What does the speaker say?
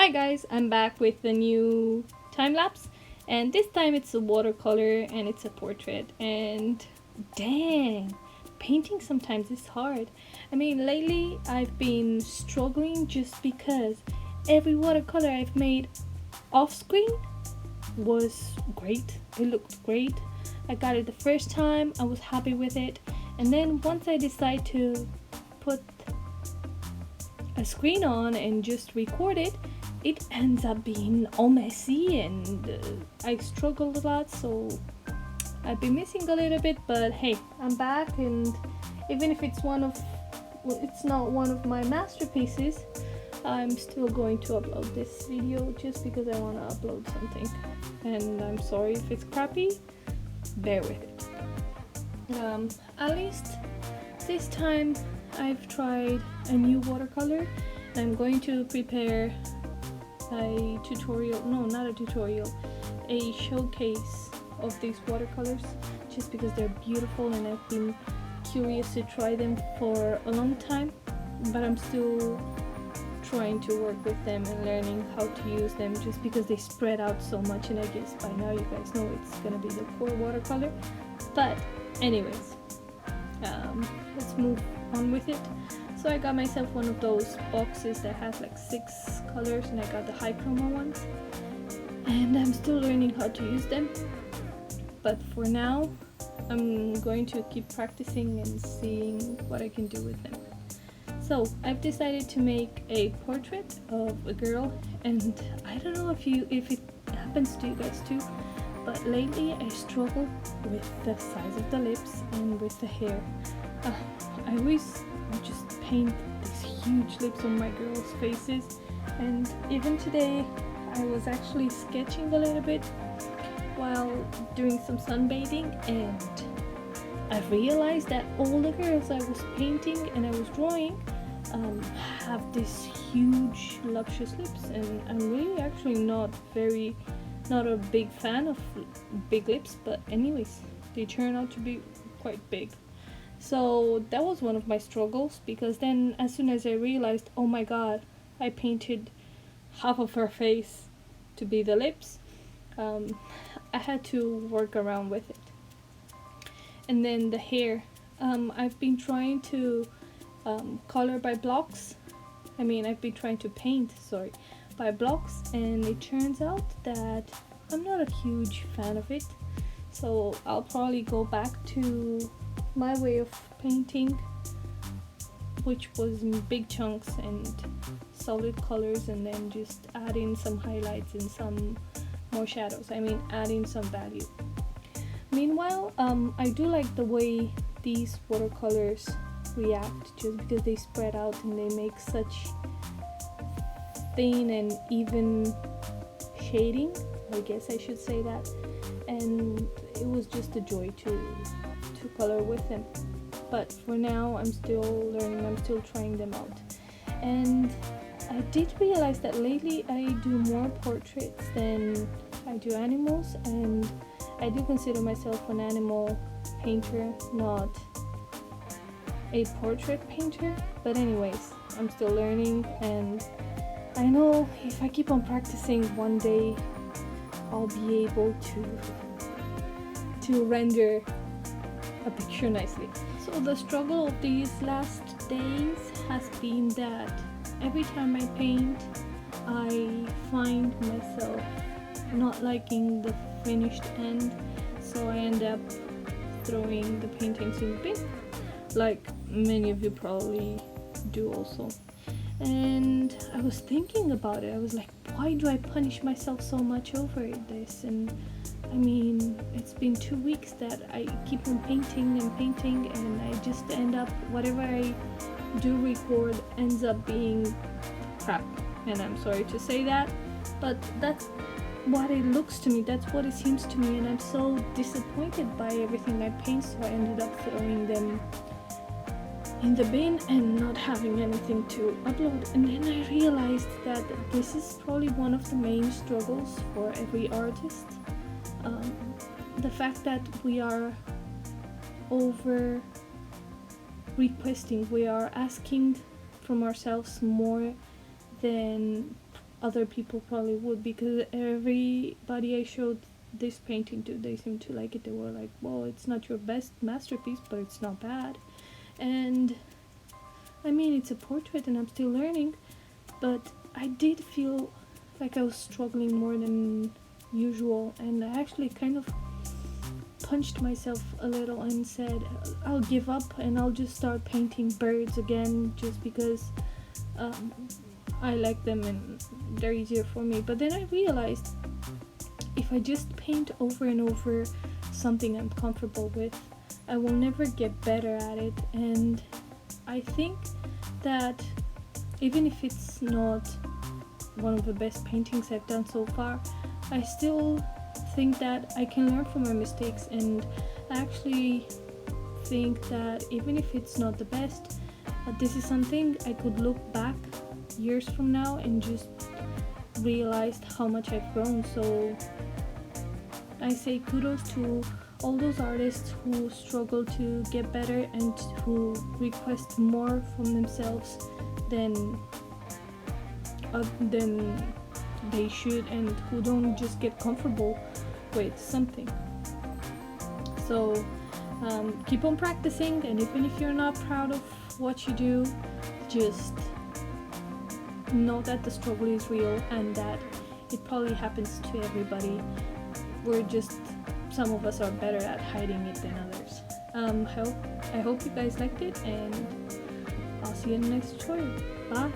Hi guys, I'm back with the new time-lapse, and this time it's a watercolor and it's a portrait. And dang, painting sometimes is hard. I mean, lately I've been struggling just because every watercolor I've made off screen was great. It looked great. I got it the first time, I was happy with it, and then once I decide to put a screen on and just record it, it ends up being all messy, and I struggle a lot, so I've been missing a little bit. But hey, I'm back, and even if it's not one of my masterpieces, I'm still going to upload this video just because I want to upload something. And I'm sorry if it's crappy, bear with it. At least this time I've tried a new watercolor. I'm going to prepare a showcase of these watercolors just because they're beautiful, and I've been curious to try them for a long time, but I'm still trying to work with them and learning how to use them just because they spread out so much, and I guess by now you guys know it's gonna be the core watercolor. But anyways, let's move on with it. So I got myself one of those boxes that has like 6 colors, and I got the high chroma ones, and I'm still learning how to use them. But for now, I'm going to keep practicing and seeing what I can do with them. So I've decided to make a portrait of a girl, and I don't know if it happens to you guys too, but lately I struggle with the size of the lips and with the hair. I always just paint these huge lips on my girls' faces, and even today I was actually sketching a little bit while doing some sunbathing, and I realized that all the girls I was painting and I was drawing have these huge luscious lips, and I'm really actually not a big fan of big lips, but anyways, they turn out to be quite big. So that was one of my struggles, because then as soon as I realized, oh my god, I painted half of her face to be the lips, I had to work around with it. And then the hair, I've been trying to color by blocks. I've been trying to paint, by blocks, and it turns out that I'm not a huge fan of it. So I'll probably go back to my way of painting, which was in big chunks and solid colors, and then just add in some highlights and some more shadows. Adding some value. Meanwhile, I do like the way these watercolors react, just because they spread out and they make such thin and even shading, I guess I should say that, and it was just a joy to color with them. But for now, I'm still learning, I'm still trying them out. And I did realize that lately I do more portraits than I do animals, and I do consider myself an animal painter, not a portrait painter. But anyways, I'm still learning, and I know if I keep on practicing, one day I'll be able to render a picture nicely. So the struggle of these last days has been that every time I paint, I find myself not liking the finished end, so I end up throwing the paintings in the bin, like many of you probably do also. And I was thinking about it, I was like, why do I punish myself so much over this? And it's been 2 weeks that I keep on painting, and I just end up, whatever I do record ends up being crap. And I'm sorry to say that, but that's what it looks to me, that's what it seems to me, and I'm so disappointed by everything I paint, so I ended up throwing them in the bin and not having anything to upload. And then I realized that this is probably one of the main struggles for every artist. The fact that we are over requesting, we are asking from ourselves more than other people probably would, because everybody I showed this painting to, they seemed to like it. They were like, well, it's not your best masterpiece, but it's not bad. And I mean, it's a portrait and I'm still learning, but I did feel like I was struggling more than usual, and I actually kind of punched myself a little and said, I'll give up and I'll just start painting birds again, just because I like them and they're easier for me. But then I realized, if I just paint over and over something I'm comfortable with, I will never get better at it. And I think that even if it's not one of the best paintings I've done so far, I still think that I can learn from my mistakes, and I actually think that even if it's not the best, this is something I could look back years from now and just realize how much I've grown. So I say kudos to all those artists who struggle to get better and who request more from themselves than they should, and who don't just get comfortable with something. So keep on practicing, and even if you're not proud of what you do, just know that the struggle is real and that it probably happens to everybody. We're just, some of us are better at hiding it than others. I hope you guys liked it, and I'll see you in the next tutorial. Bye.